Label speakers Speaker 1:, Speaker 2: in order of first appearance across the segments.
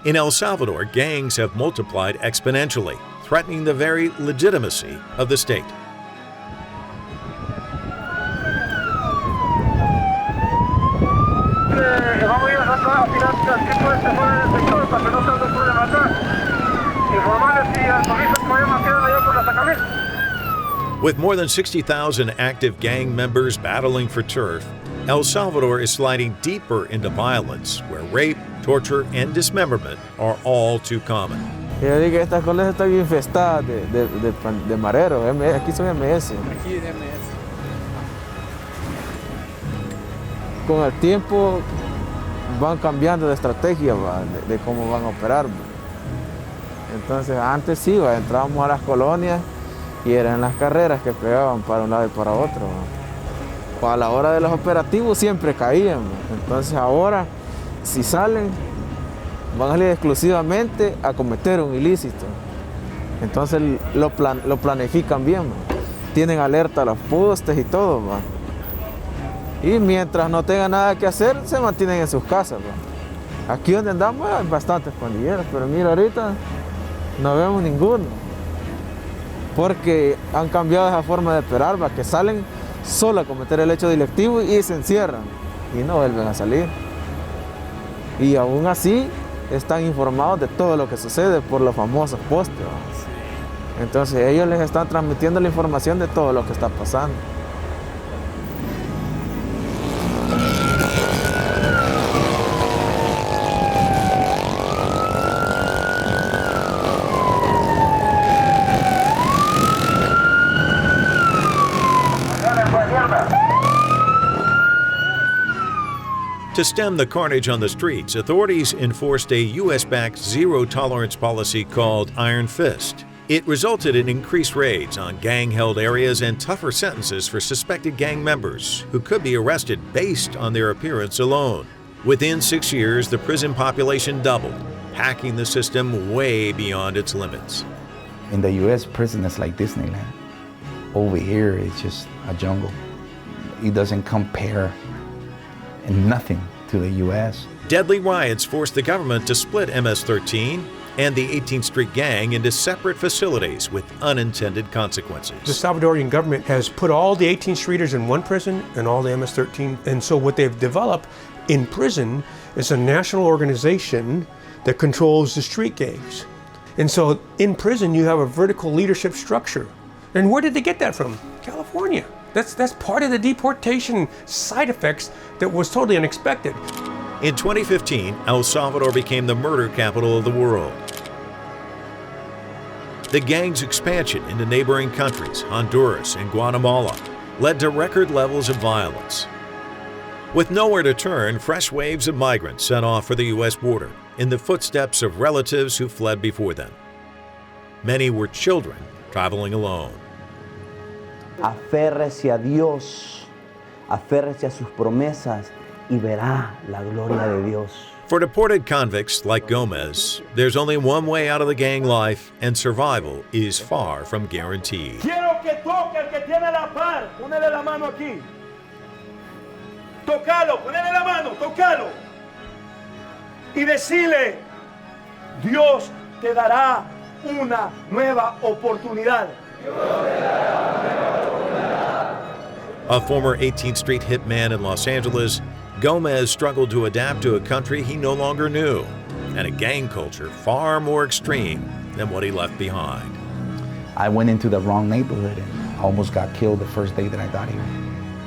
Speaker 1: In El Salvador, gangs have multiplied exponentially, threatening the very legitimacy of the state. With more than 60,000 active gang members battling for turf, El Salvador is sliding deeper into violence, where rape, torture, and dismemberment are all too common.
Speaker 2: Yo digo que estas cosas están infestadas de mareros. Aquí son MS.
Speaker 3: Aquí es MS.
Speaker 2: Con el tiempo van cambiando de estrategia, de cómo van a operar. Entonces antes sí, entrábamos a las colonias y eran las carreras que pegaban para un lado y para otro. A la hora de los operativos siempre caían. Entonces ahora, si salen, van a salir exclusivamente a cometer un ilícito. Entonces lo planifican bien. Tienen alerta a los postes y todo. Y mientras no tengan nada que hacer, se mantienen en sus casas. Aquí donde andamos hay bastantes pandilleros, pero mira, ahorita no vemos ninguno. Porque han cambiado esa forma de operar, que salen solo a cometer el hecho delictivo y se encierran y no vuelven a salir. Y aún así están informados de todo lo que sucede por los famosos postes. Entonces ellos les están transmitiendo la información de todo lo que está pasando.
Speaker 1: To stem the carnage on the streets, authorities enforced a U.S.-backed zero-tolerance policy called Iron Fist. It resulted in increased raids on gang-held areas and tougher sentences for suspected gang members who could be arrested based on their appearance alone. Within 6 years, the prison population doubled, packing the system way beyond its limits.
Speaker 4: In the U.S., prison is like Disneyland. Over here, it's just a jungle. It doesn't compare in nothing to the U.S.
Speaker 1: Deadly riots forced the government to split MS-13 and the 18th Street Gang into separate facilities with unintended consequences.
Speaker 5: The Salvadorian government has put all the 18th Streeters in one prison and all the MS-13. And so what they've developed in prison is a national organization that controls the street gangs. And so in prison, you have a vertical leadership structure. And where did they get that from? California. That's part of the deportation side effects that was totally unexpected.
Speaker 1: In 2015, El Salvador became the murder capital of the world. The gang's expansion into neighboring countries, Honduras and Guatemala, led to record levels of violence. With nowhere to turn, fresh waves of migrants set off for the U.S. border in the footsteps of relatives who fled before them. Many were children traveling alone.
Speaker 6: Aférrese a Dios, aférrese a sus promesas y verá la gloria de Dios.
Speaker 1: For deported convicts like Gomez, there's only one way out of the gang life, and survival is far from guaranteed.
Speaker 7: Quiero que toque el que tiene la par, ponele la mano aquí. Tócalo, ponele la mano, tócalo. Y decile, Dios te dará una nueva oportunidad.
Speaker 1: A former 18th Street hitman in Los Angeles, Gomez struggled to adapt to a country he no longer knew and a gang culture far more extreme than what he left behind.
Speaker 4: I went into the wrong neighborhood and almost got killed the first day that I got here.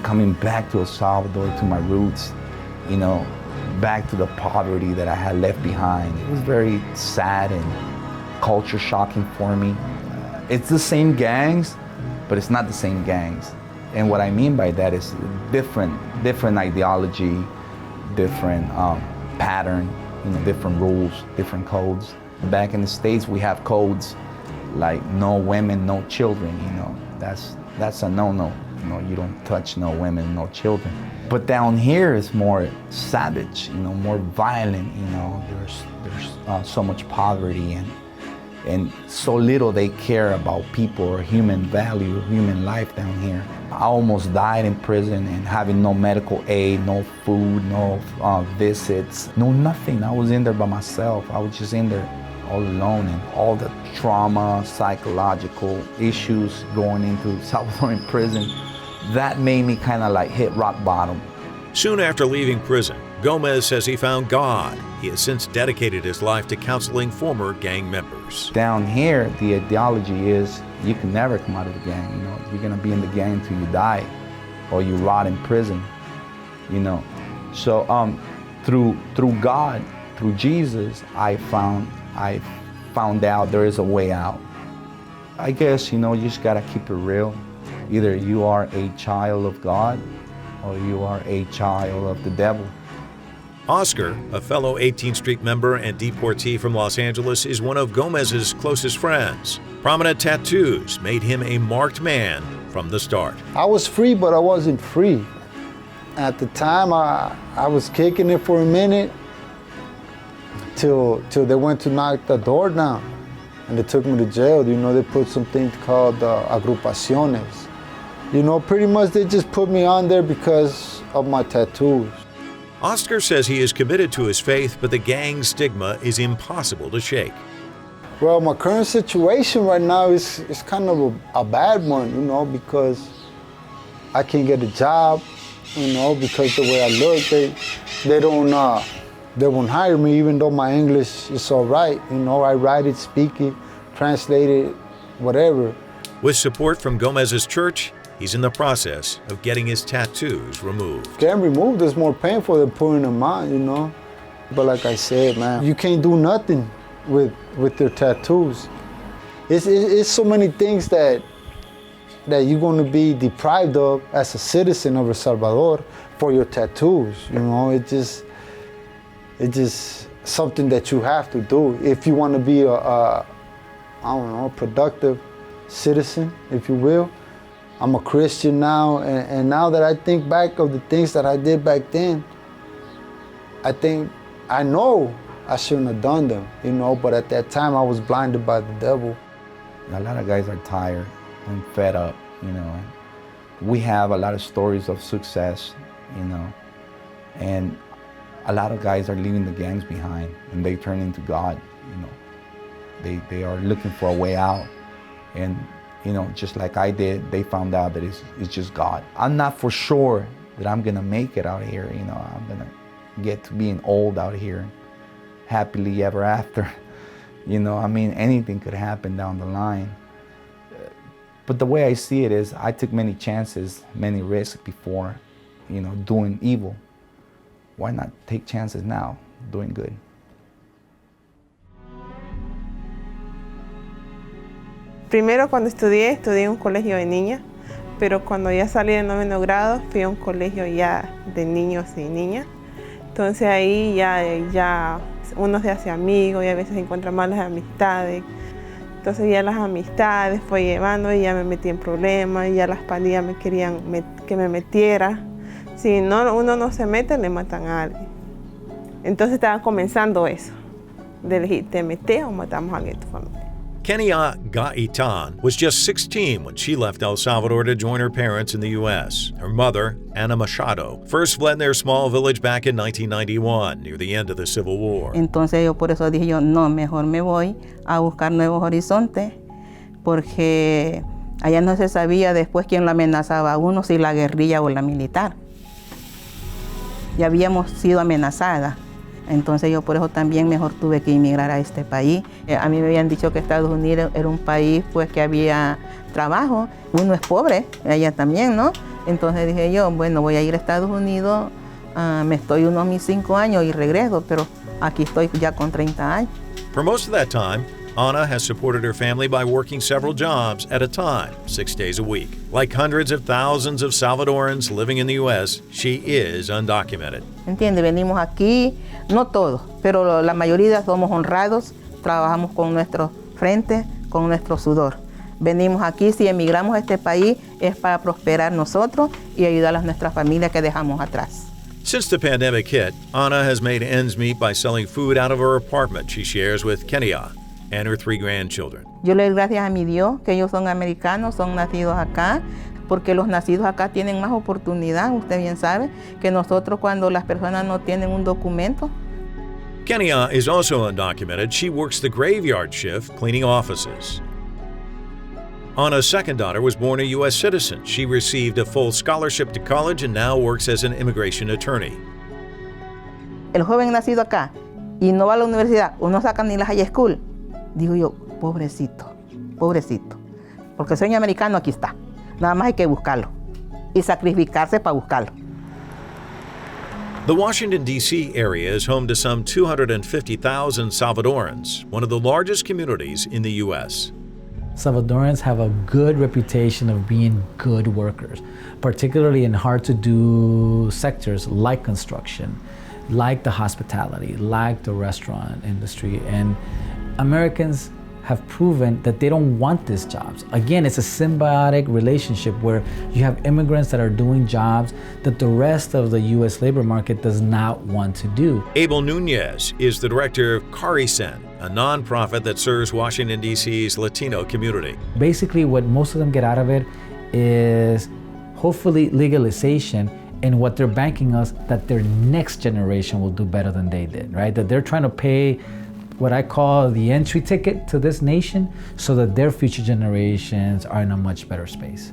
Speaker 4: Coming back to El Salvador, to my roots, you know, back to the poverty that I had left behind. It was very sad and culture shocking for me. It's the same gangs, but it's not the same gangs. And what I mean by that is different ideology, different pattern, you know, different rules, different codes. Back in the States, we have codes like no women, no children, you know. That's a no-no. You know, you don't touch no women, no children. But down here it's more savage, you know, more violent, you know. There's so much poverty and so little they care about people or human value, human life down here. I almost died in prison and having no medical aid, no food, no visits, no nothing. I was in there by myself. I was just in there all alone, and all the trauma, psychological issues going into Salvadoran prison, that made me kind of like hit rock bottom.
Speaker 1: Soon after leaving prison, Gomez says he found God. He has since dedicated his life to counseling former gang members.
Speaker 4: Down here, the ideology is you can never come out of the gang. You know, you're gonna be in the gang until you die, or you rot in prison. You know, so through God, through Jesus, I found out there is a way out. I guess, you know, you just gotta keep it real. Either you are a child of God or you are a child of the devil.
Speaker 1: Oscar, a fellow 18th Street member and deportee from Los Angeles, is one of Gomez's closest friends. Prominent tattoos made him a marked man from the start.
Speaker 3: I was free, but I wasn't free. At the time, I was kicking it for a minute till they went to knock the door down, and they took me to jail. You know, they put something called agrupaciones. You know, pretty much they just put me on there because of my tattoos.
Speaker 1: Oscar says he is committed to his faith, but the gang stigma is impossible to shake.
Speaker 3: Well, my current situation right now is kind of a bad one, you know, because I can't get a job, you know, because the way I look, they won't hire me, even though my English is all right. You know, I write it, speak it, translate it, whatever.
Speaker 1: With support from Gomez's church, he's in the process of getting his tattoos removed.
Speaker 3: Getting removed is more painful than putting them on, you know. But like I said, man, you can't do nothing with your tattoos. It's so many things that you're going to be deprived of as a citizen of El Salvador for your tattoos. You know, it's just something that you have to do if you want to be a productive citizen, if you will. I'm a Christian now, and now that I think back of the things that I did back then, I know I shouldn't have done them, you know, but at that time I was blinded by the devil.
Speaker 4: A lot of guys are tired and fed up, you know. We have a lot of stories of success, you know, and a lot of guys are leaving the gangs behind and they turn into God, you know. They are looking for a way out, and you know, just like I did, they found out that it's just God. I'm not for sure that I'm gonna make it out here, you know. I'm gonna get to being old out here, happily ever after. You know, I mean, anything could happen down the line. But the way I see it is, I took many chances, many risks before, you know, doing evil. Why not take chances now, doing good?
Speaker 8: Primero cuando estudié en un colegio de niñas, pero cuando ya salí del 9º grado fui a un colegio ya de niños y niñas. Entonces ahí ya uno se hace amigo y a veces encuentra malas amistades. Entonces ya las amistades fue llevando y ya me metí en problemas y ya las pandillas me querían que me metiera. Si no, uno no se mete, le matan a alguien. Entonces estaba comenzando eso, de elegir, ¿te metes o matamos a alguien de tu familia?
Speaker 1: Kenia Gaitan was just 16 when she left El Salvador to join her parents in the U.S. Her mother, Ana Machado, first fled their small village back in 1991, near the end of the Civil War.
Speaker 9: Entonces yo por eso dije yo, no, mejor me voy a buscar nuevos horizontes, porque allá no se sabía después quién lo amenazaba a uno, si la guerrilla o la militar. Ya habíamos sido amenazadas. Entonces yo por eso también mejor tuve que emigrar a este país. A mí me habían dicho que Estados Unidos era un país pues que había trabajo. Uno es pobre, allá también, ¿no? Entonces dije yo, bueno, voy a ir a Estados Unidos, me estoy unos mis 5 años y regreso, pero aquí estoy ya con 30 años.
Speaker 1: For most of that time, Ana has supported her family by working several jobs at a time, 6 days a week. Like hundreds of thousands of Salvadorans living in the U.S., she is undocumented.
Speaker 9: ¿Entiende? Venimos aquí, no todos, pero la mayoría somos honrados, trabajamos con nuestro frente, con nuestro sudor. Venimos aquí, si emigramos a este país, es para prosperar nosotros y ayudar a nuestras familias que dejamos atrás.
Speaker 1: Since the pandemic hit, Ana has made ends meet by selling food out of her apartment she shares with Kenia. and her 3 grandchildren.
Speaker 9: Yo le doy gracias a mi Dios que ellos son americanos, son nacidos acá, porque los nacidos acá tienen más oportunidad, usted bien sabe, que nosotros cuando las personas no tienen un documento.
Speaker 1: Kenia is also undocumented. She works the graveyard shift cleaning offices. Anna's second daughter was born a U.S. citizen. She received a full scholarship to college and now works as an immigration attorney.
Speaker 9: El joven nacido acá y no va a la universidad o no saca ni la high school, digo yo, pobrecito, pobrecito. Porque el sueño americano aquí está. Nada más hay que buscarlo y sacrificarse para buscarlo.
Speaker 1: The Washington, D.C. area is home to some 250,000 Salvadorans, one of the largest communities in the U.S.
Speaker 10: Salvadorans have a good reputation of being good workers, particularly in hard-to-do sectors like construction, like the hospitality, like the restaurant industry. And Americans have proven that they don't want these jobs. Again, it's a symbiotic relationship where you have immigrants that are doing jobs that the rest of the U.S. labor market does not want to do.
Speaker 1: Abel Nunez is the director of Caricen, a nonprofit that serves Washington, D.C.'s Latino community.
Speaker 10: Basically, what most of them get out of it is hopefully legalization, and what they're banking us that their next generation will do better than they did, right? That they're trying to pay what I call the entry ticket to this nation so that their future generations are in a much better space.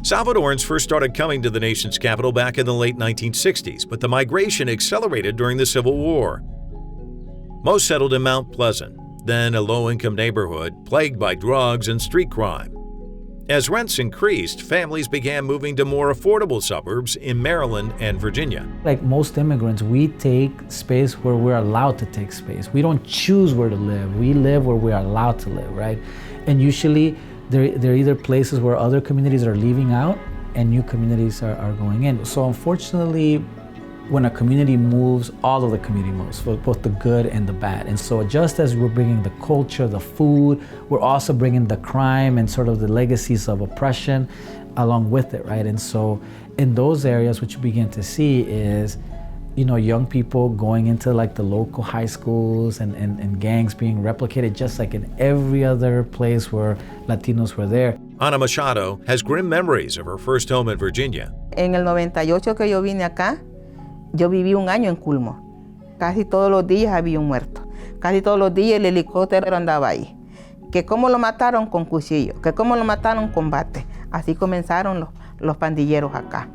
Speaker 1: Salvadorans first started coming to the nation's capital back in the late 1960s, but the migration accelerated during the Civil War. Most settled in Mount Pleasant, then a low-income neighborhood plagued by drugs and street crime. As rents increased, families began moving to more affordable suburbs in Maryland and Virginia.
Speaker 10: Like most immigrants, we take space where we're allowed to take space. We don't choose where to live. We live where we're allowed to live, right? And usually, they're either places where other communities are leaving out and new communities are going in. So unfortunately, when a community moves, all of the community moves, both the good and the bad. And so just as we're bringing the culture, the food, we're also bringing the crime and sort of the legacies of oppression along with it, right? And so in those areas, what you begin to see is, you know, young people going into like the local high schools and gangs being replicated just like in every other place where Latinos were there.
Speaker 1: Ana Machado has grim memories of her first home in Virginia.
Speaker 9: En el 98 que yo vine acá, yo viví un año en Culmo. Casi todos los días había un muerto. Casi todos los días el helicóptero andaba ahí. Que cómo lo mataron con cuchillo, que cómo lo mataron con bate. Así comenzaron los pandilleros acá.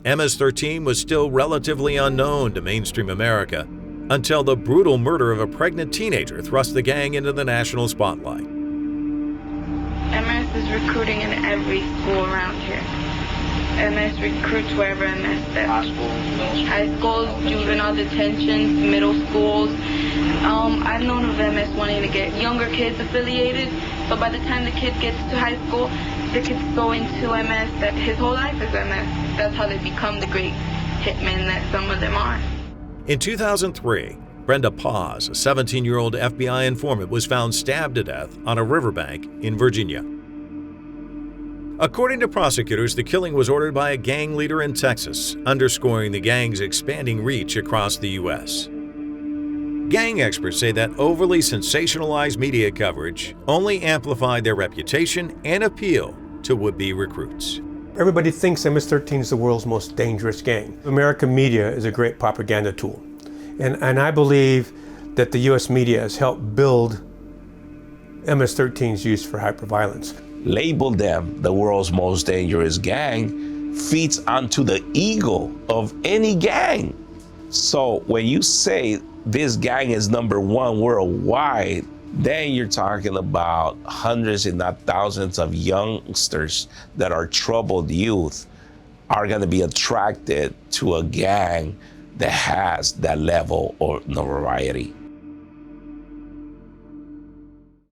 Speaker 1: MS-13 was still relatively unknown to mainstream America until the brutal murder of a pregnant teenager thrust the gang into the national spotlight.
Speaker 11: MS is recruiting in every school around here. MS recruits wherever MS steps. High schools, juvenile detentions, middle schools. I've known of MS wanting to get younger kids affiliated, so by the time the kid gets to high school, the kids go into MS, that his whole life is MS. That's how they become the great hitmen that some of them are.
Speaker 1: In 2003, Brenda Paz, a 17-year-old FBI informant, was found stabbed to death on a riverbank in Virginia. According to prosecutors, the killing was ordered by a gang leader in Texas, underscoring the gang's expanding reach across the U.S. Gang experts say that overly sensationalized media coverage only amplified their reputation and appeal to would-be recruits.
Speaker 5: Everybody thinks MS-13 is the world's most dangerous gang. American media is a great propaganda tool. And I believe that the U.S. media has helped build MS-13's use for hyperviolence.
Speaker 12: Label them the world's most dangerous gang feeds onto the ego of any gang. So when you say this gang is #1 worldwide, then you're talking about hundreds, if not thousands, of youngsters that are troubled youth are going to be attracted to a gang that has that level of notoriety.